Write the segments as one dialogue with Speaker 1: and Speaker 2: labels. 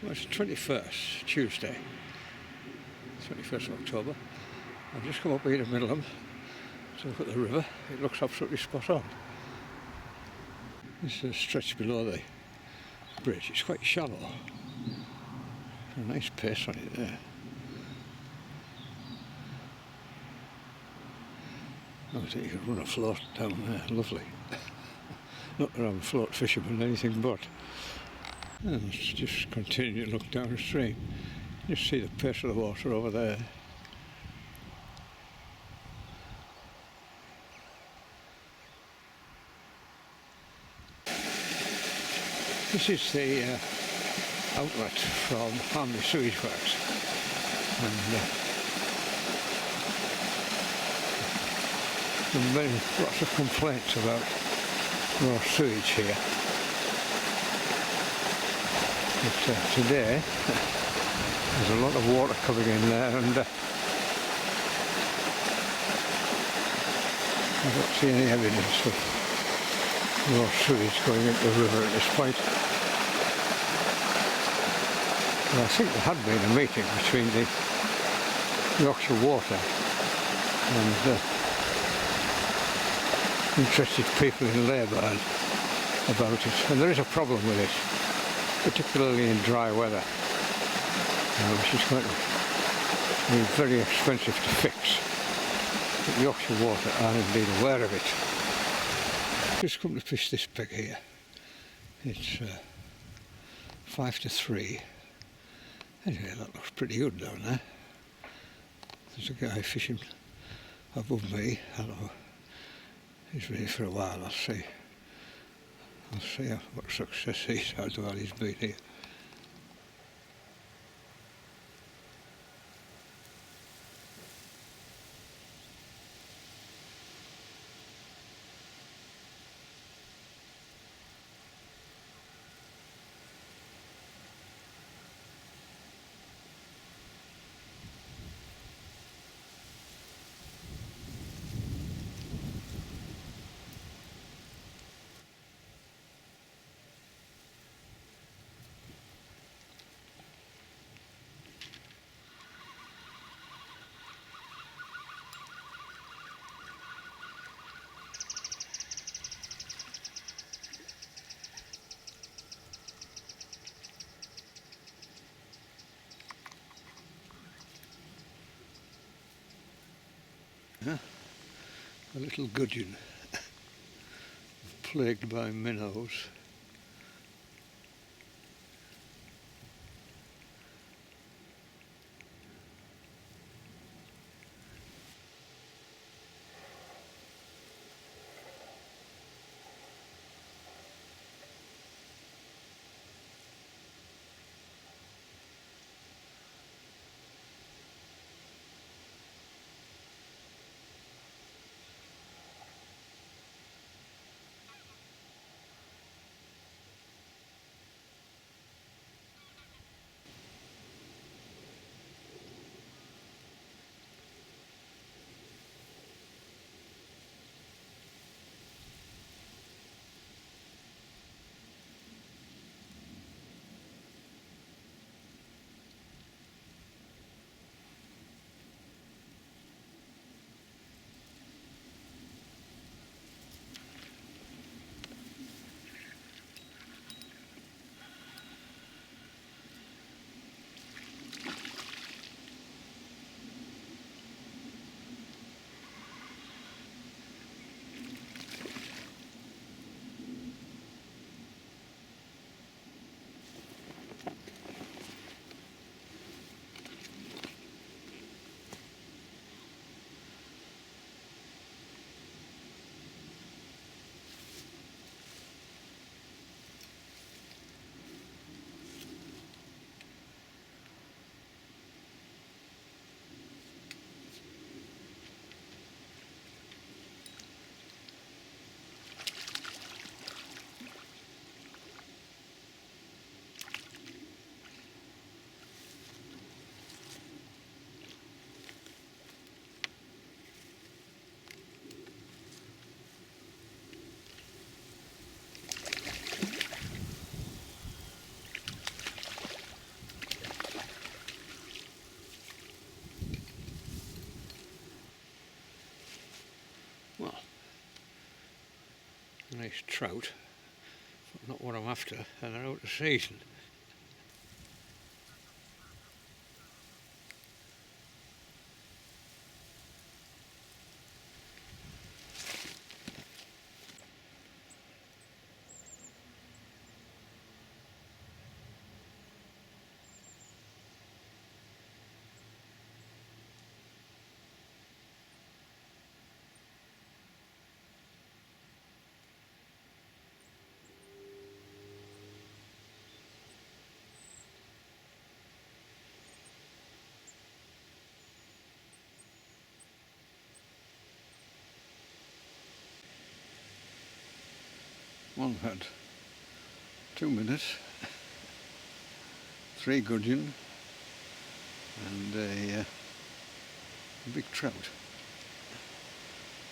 Speaker 1: Well, it's 21st, Tuesday, 21st of October. I've just come up here to Middleham to look at the river. It looks absolutely spot on. This is a stretch below the bridge. It's quite shallow. A nice pace on it there. I think you could run a float down there. Lovely. Not that I'm a float fisherman, anything but. And let's just continue to look downstream. Just see the pace of the water over there. This is the outlet from Hamley Sewage Works, and there have been lots of complaints about raw sewage here. But today there's a lot of water coming in there, and I don't see any evidence of raw sewage going into the river at this point. Well, I think there had been a meeting between the Yorkshire Water and interested people in Labour about it, and there is a problem with it, particularly in dry weather, which is going to be very expensive to fix. But Yorkshire Water are indeed aware of it. Just come to fish this peg here. It's 5 to 3. Anyway, that looks pretty good down there. There's a guy fishing above me. Hello. He's been here for a while. I'll see what success he's had while he's been here. A little gudgeon plagued by minnows. nice trout, but not what I'm after, and they're out of season. One had 2 minutes, 3 gudgeon and a big trout,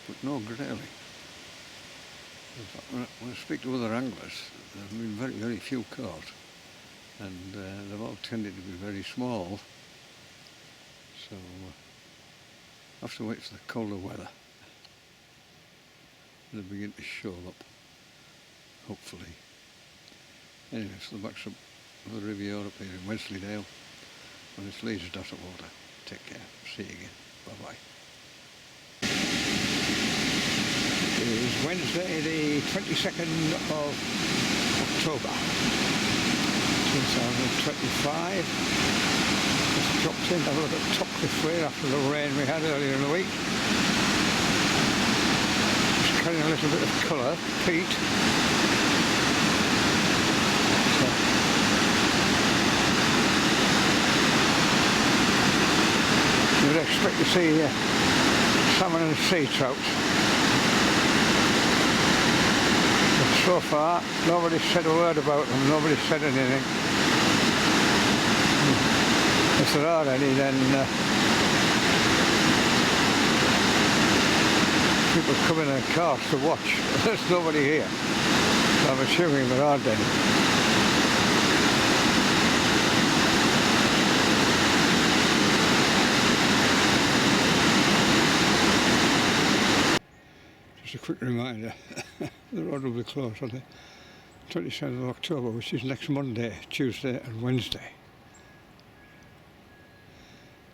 Speaker 1: but no grayling. In fact, when I speak to other anglers, there have been very, very few caught, and they've all tended to be very small, so I have to wait for the colder weather. They'll begin to show up, hopefully. Anyway, so the backstop of the Riviera up here in Wensleydale, and it's Leeds Dot of Water. Take care. See you again. Bye-bye. It is Wednesday the 22nd of October 2025. Just dropped in to have a look at Topcliffe Way after the rain we had earlier in the week. Just carrying a little bit of colour, peat. You would expect to see salmon and sea trout. But so far, nobody said a word about them, nobody said anything. If there are any, then people come in their cars to watch. There's nobody here. I'm assuming there aren't any. Just a quick reminder, the road will be closed on the 27th of October, which is next Monday, Tuesday and Wednesday.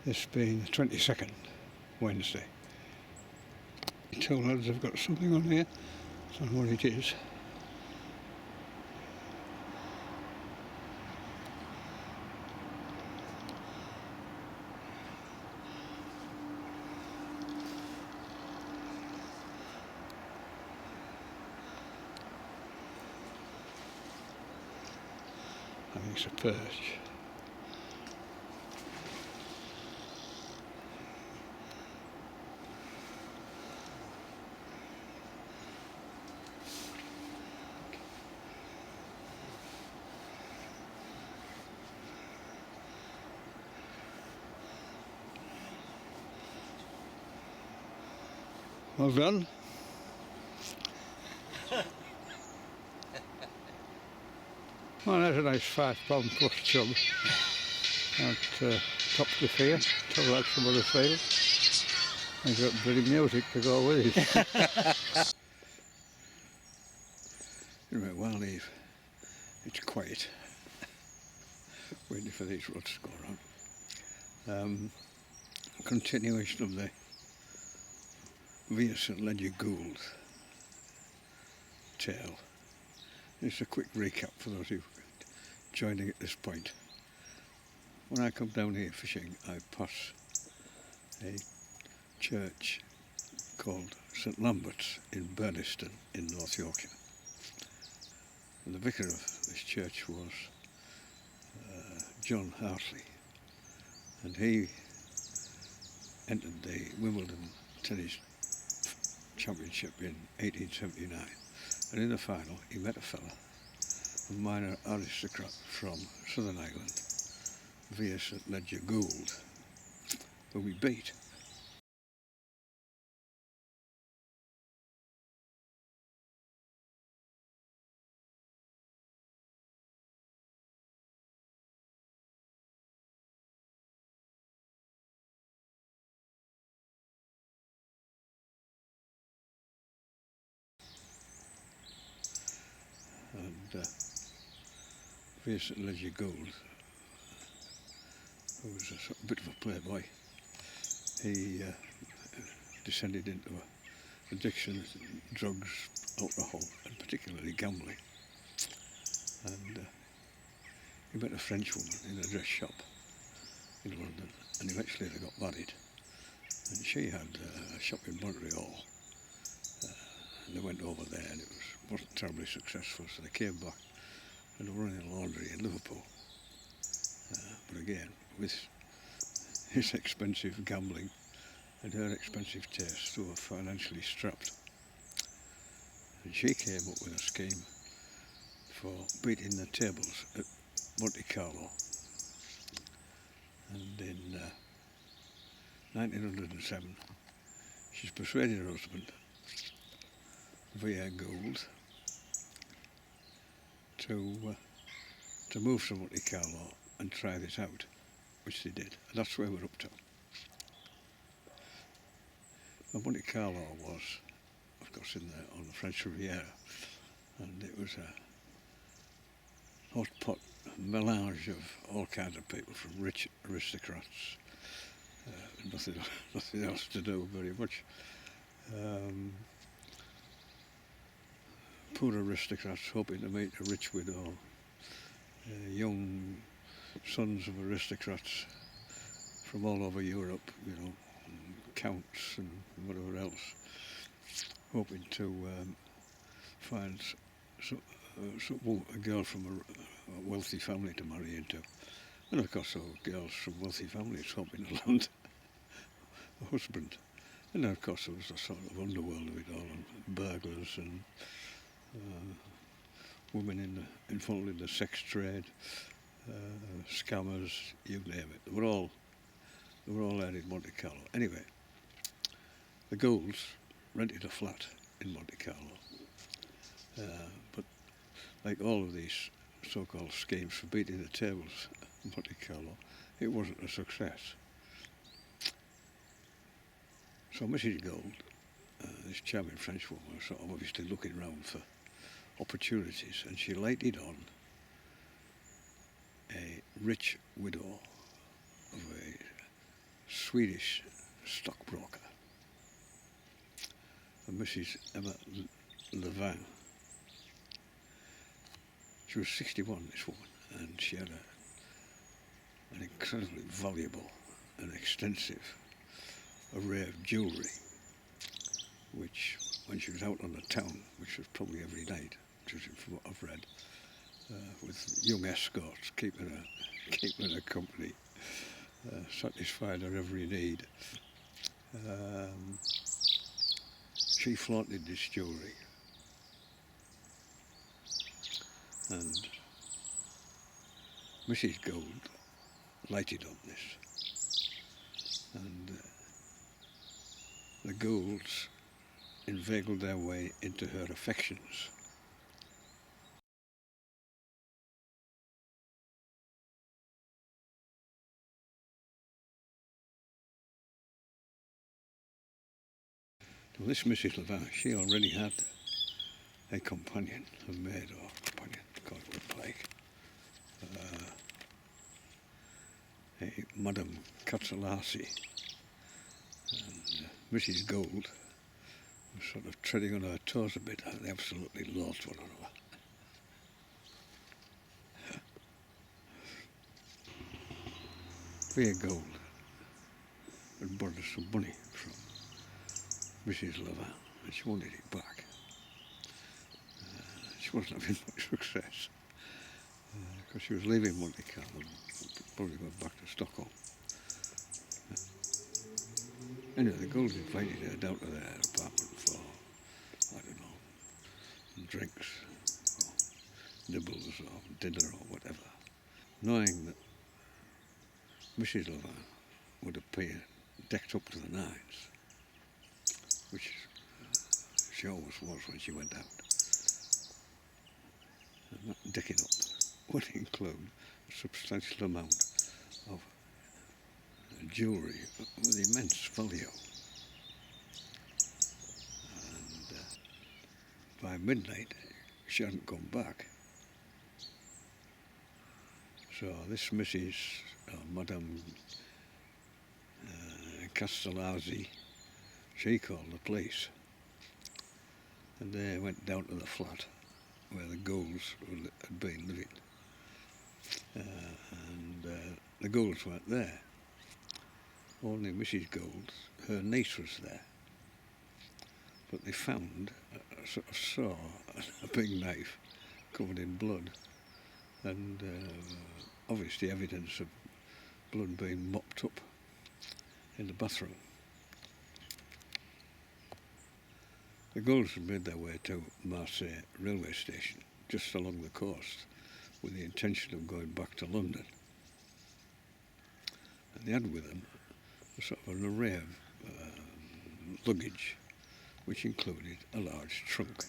Speaker 1: This being the 22nd, Wednesday. Two lads have got something on here, I don't know what it is. I think it's a perch. Well done. Well, there's a nice 5 pound plus chub at Topcliffe here, tell that some other field. I've got bloody music to go with it. Anyway, while Eve, it's quiet, waiting for these rods to go around. Continuation of the Via St Leger Goold tale. Just a quick recap for those who are joining at this point. When I come down here fishing, I pass a church called St Lambert's in Burniston in North Yorkshire. And the vicar of this church was John Hartley, and he entered the Wimbledon Tennis Championship in 1879, and in the final he met a fella, a minor aristocrat from Southern Ireland, Via St Leger Goold, who we beat.
Speaker 2: basically Goold, who was a sort of bit of a playboy. He descended into addiction, drugs, alcohol, and particularly gambling. And he met a French woman in a dress shop in London, and eventually they got married. And she had a shop in Montreal, and they went over there, and it wasn't terribly successful, so they came back and were running a laundry in Liverpool. But again, with his expensive gambling and her expensive taste, they were financially strapped. And she came up with a scheme for beating the tables at Monte Carlo. And in 1907, she's persuaded her husband, via Goold, to move to Monte Carlo and try this out, which they did. And that's where we're up to. Well, Monte Carlo was, of course, on the French Riviera, and it was a hot pot melange of all kinds of people, from rich aristocrats, nothing else to do very much. Poor aristocrats hoping to meet a rich widow, young sons of aristocrats from all over Europe, counts and whatever else, hoping to find a girl from a wealthy family to marry into. And of course, girls from wealthy families hoping to land a husband. And then, of course, there was a sort of underworld of it all, and burglars and women involved in the sex trade, scammers, you name it. They were all there in Monte Carlo. Anyway, the Goulds rented a flat in Monte Carlo, but like all of these so-called schemes for beating the tables in Monte Carlo, it wasn't a success. So Mrs. Goold, this charming French woman, was sort of obviously looking around for opportunities, and she lighted on a rich widow of a Swedish stockbroker, a Mrs. Emma Levin. She was 61, this woman, and she had an incredibly valuable and extensive array of jewellery, which, when she was out on the town, which was probably every night, judging from what I've read, with young escorts keeping her company, satisfying her every need, she flaunted this jewellery. And Mrs. Goold lighted on this, and the Goulds inveigled their way into her affections. Well, this Mrs. Levin, she already had a companion, a maid or companion, called the plague, a Madame Catsalasi, and Mrs. Goold was sort of treading on her toes a bit. They absolutely loathed one another. Via Goold had borrowed some money from Mrs. Levin, and she wanted it back. She wasn't having much success, because she was leaving Monte Carlo and probably went back to Stockholm. Anyway, the Goulds invited her down to their apartment for, I don't know, drinks, or nibbles, or dinner, or whatever, knowing that Mrs. Levin would appear decked up to the nines, which she always was when she went out. And that decking up would include a substantial amount of jewellery with immense value. And by midnight, she hadn't come back. So this Mrs. Madame Castellazzi, she called the police, and they went down to the flat where the Goulds had been living. The Goulds weren't there. Only Mrs. Gould, her niece was there. But they found a sort of saw, a big knife covered in blood, and obviously evidence of blood being mopped up in the bathroom. The Goulds had made their way to Marseille railway station, just along the coast, with the intention of going back to London. And they had with them a sort of an array of luggage, which included a large trunk.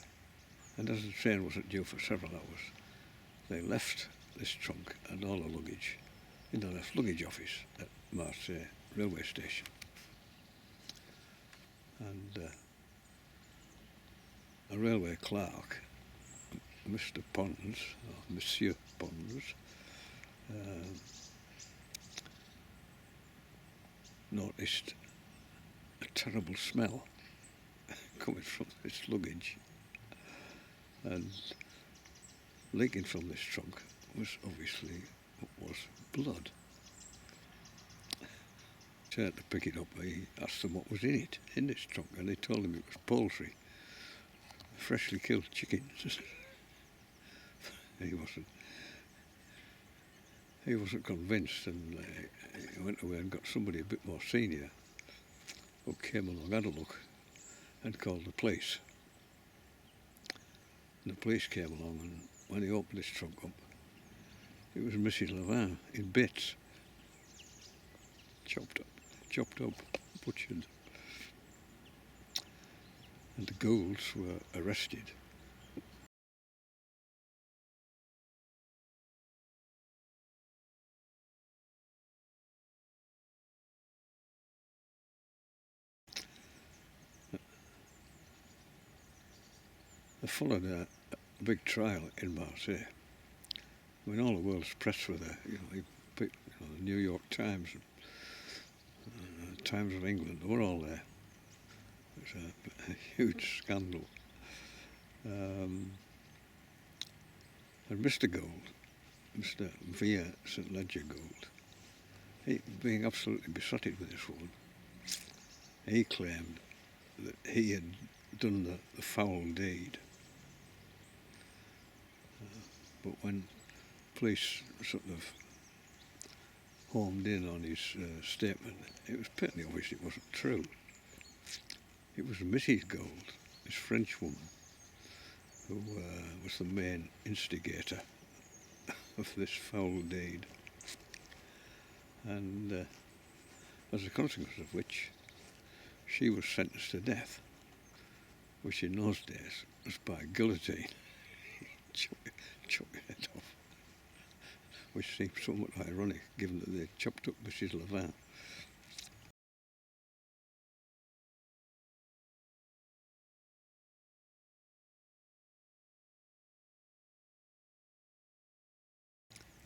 Speaker 2: And as the train wasn't due for several hours, they left this trunk and all the luggage in the left luggage office at Marseille railway station. And a railway clerk, Mr. Pons, or Monsieur Pons, noticed a terrible smell coming from this luggage, and leaking from this trunk was obviously blood. Turned to pick it up, he asked them what was in it, in this trunk, and they told him it was poultry, freshly killed chickens. He wasn't convinced, and he went away and got somebody a bit more senior who came along, had a look, and called the police. And the police came along, and when he opened this trunk up, it was Mrs. Lavin in bits, chopped up, butchered. And the Goulds were arrested. They followed a big trial in Marseille. I mean, all the world's press were there. The New York Times, Times of England, they were all there. It was a huge scandal. And Mr. Gould, Mr. Via St. Ledger Gould, he, being absolutely besotted with this woman, he claimed that he had done the foul deed. But when police sort of homed in on his statement, it was patently obvious it wasn't true. It was Mrs. Gould, this French woman, who was the main instigator of this foul deed. And as a consequence of which, she was sentenced to death, which in those days was by guillotine. Chop your head off, which seems somewhat ironic given that they chopped up Mrs. Lavin.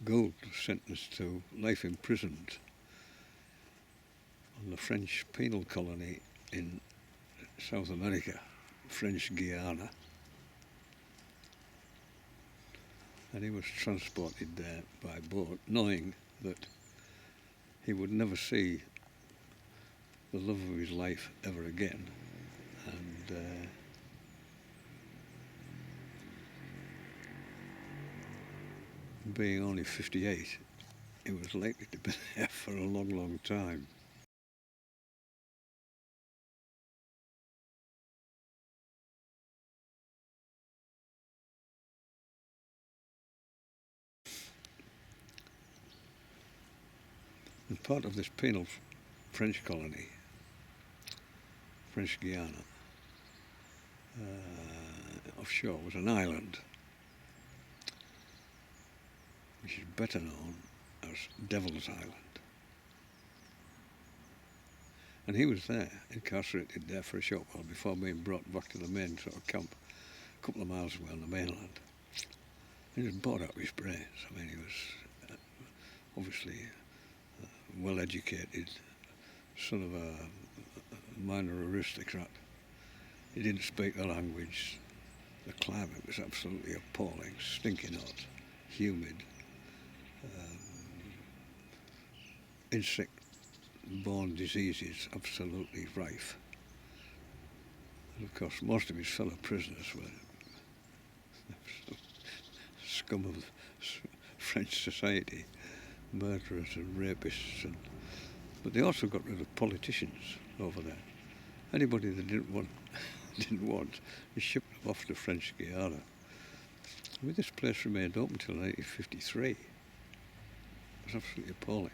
Speaker 2: Gould was sentenced to life imprisonment on the French penal colony in South America, French Guiana. And he was transported there by boat, knowing that he would never see the love of his life ever again. And being only 58, he was likely to be there for a long, long time. And part of this penal French colony, French Guiana, offshore was an island, which is better known as Devil's Island. And he was there, incarcerated there for a short while before being brought back to the main sort of camp, a couple of miles away on the mainland. He was bored out of his brains. I mean, he was obviously well educated, son of a minor aristocrat. He didn't speak the language. The climate was absolutely appalling, stinking hot, humid, insect-borne diseases absolutely rife. And of course, most of his fellow prisoners were scum of French society, murderers and rapists, but they also got rid of politicians over there. Anybody they didn't want, they shipped them off to French Guiana. I mean, this place remained open until 1953. It was absolutely appalling.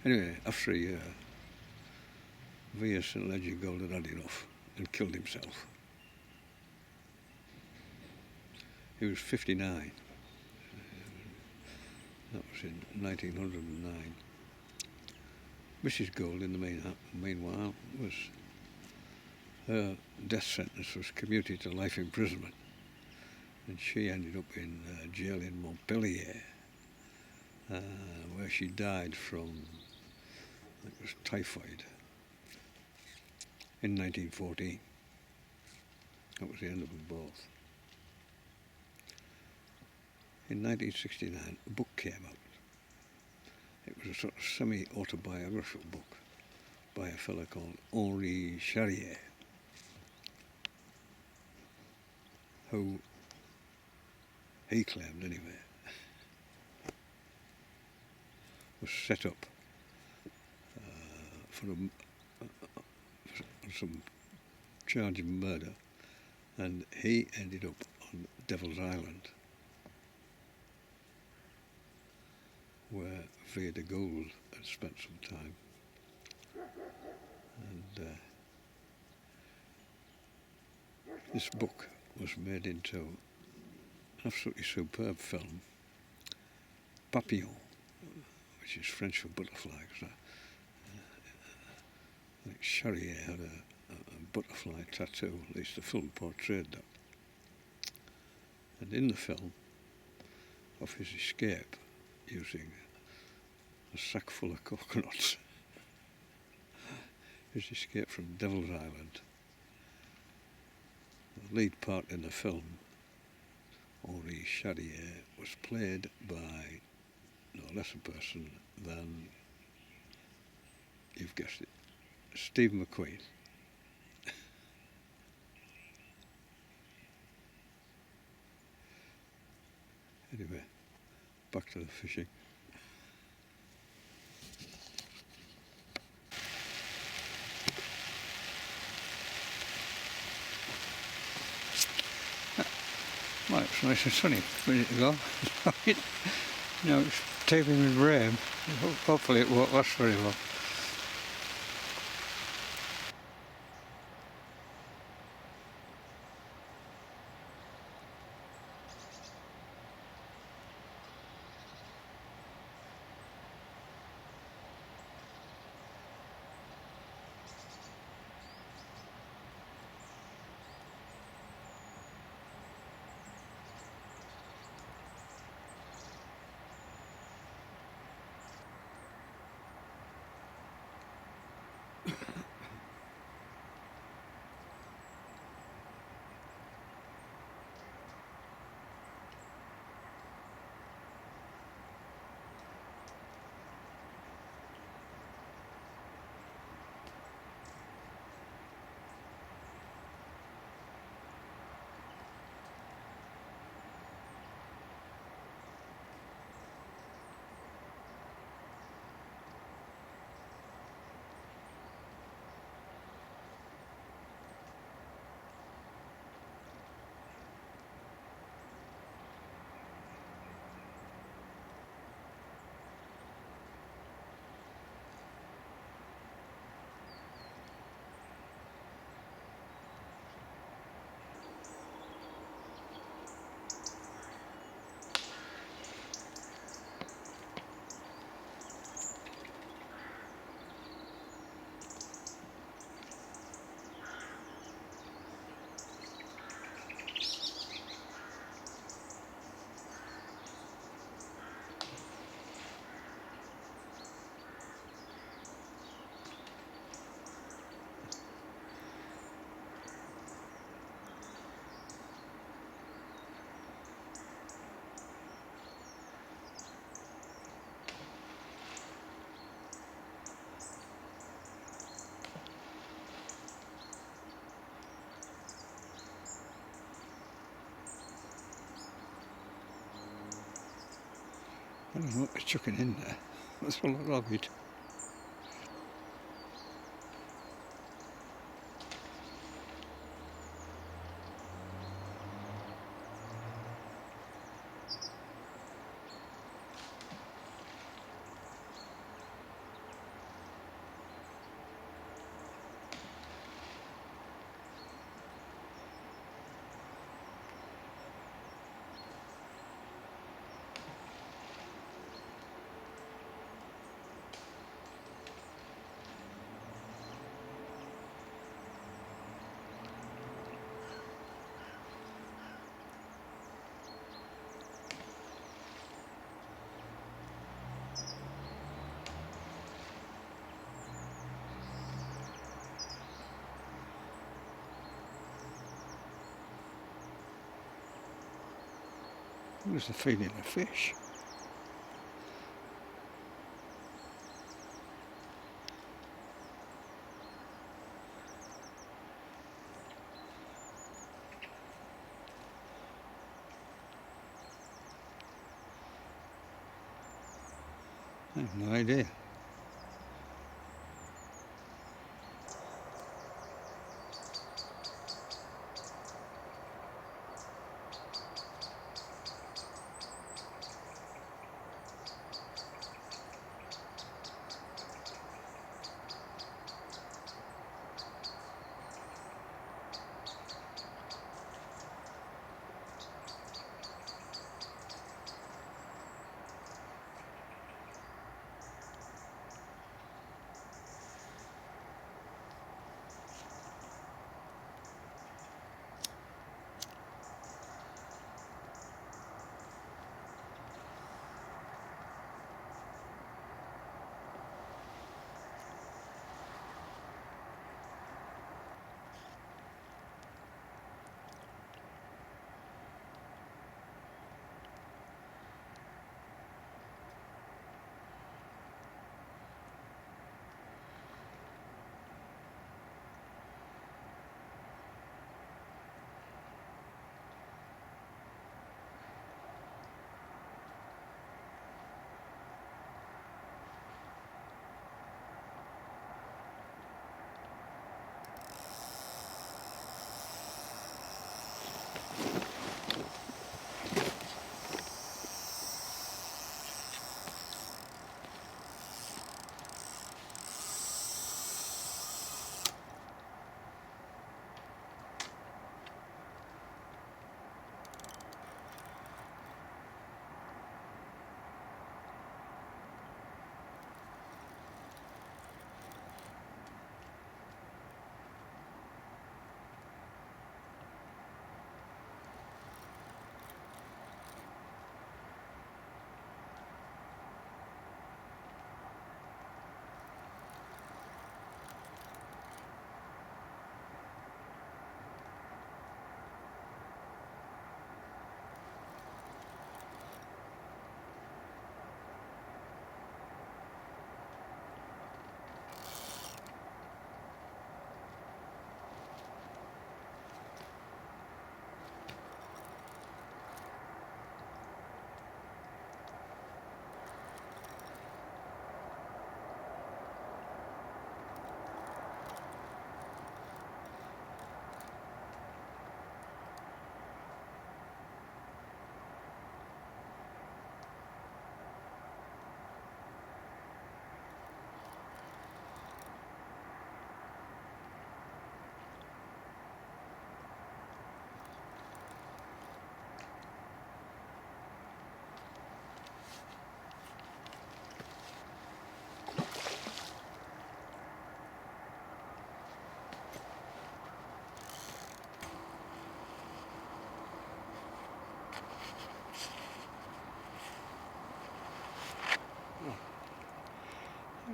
Speaker 2: Anyway, after a year, V.S. and Legend Gould had had enough and killed himself. He was 59. That was in 1909. Mrs. Gould, in the meanwhile, her death sentence was commuted to life imprisonment, and she ended up in jail in Montpellier, where she died from, I think it was typhoid, in 1914. That was the end of them both. In 1969, a book came out. It was a sort of semi-autobiographical book by a fellow called Henri Charrier, who, he claimed anyway, was set up for some charge of murder, and he ended up on Devil's Island, where Vere de Goold had spent some time. And this book was made into an absolutely superb film, Papillon, which is French for butterfly, because I think Charrier had a butterfly tattoo, at least the film portrayed that. And in the film, of his escape, using a sack full of coconuts, his escape from Devil's Island, the lead part in the film, Henri Charrier, was played by no less a person than, you've guessed it, Steve McQueen. Anyway, back to the fishing. Well, it was nice and sunny a minute ago. Now it's taping with rain. Hopefully it won't last very long. don't know what they're chucking in there. That's a lot of it. Who's the feeding the fish? I have no idea.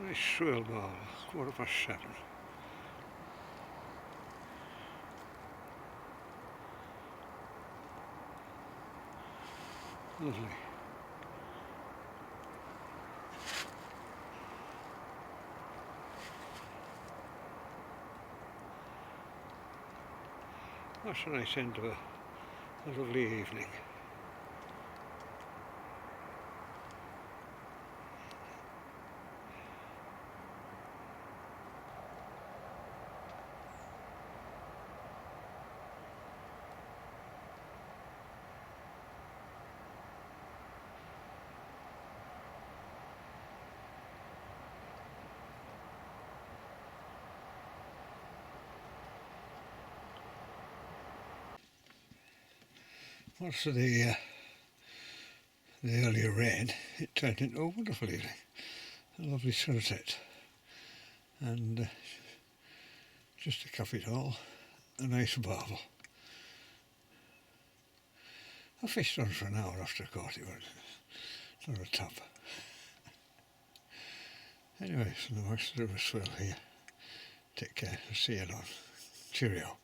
Speaker 2: Nice swale ball, 7:15. Lovely. That's a nice end to a lovely evening. after the earlier rain, it turned into a wonderful evening, a lovely sunset, and just to cap it all, a nice barbel. I fished on for an hour after I caught it, but not a tap. Anyway, so the master of a swell here. Take care, I'll see you on. Cheerio.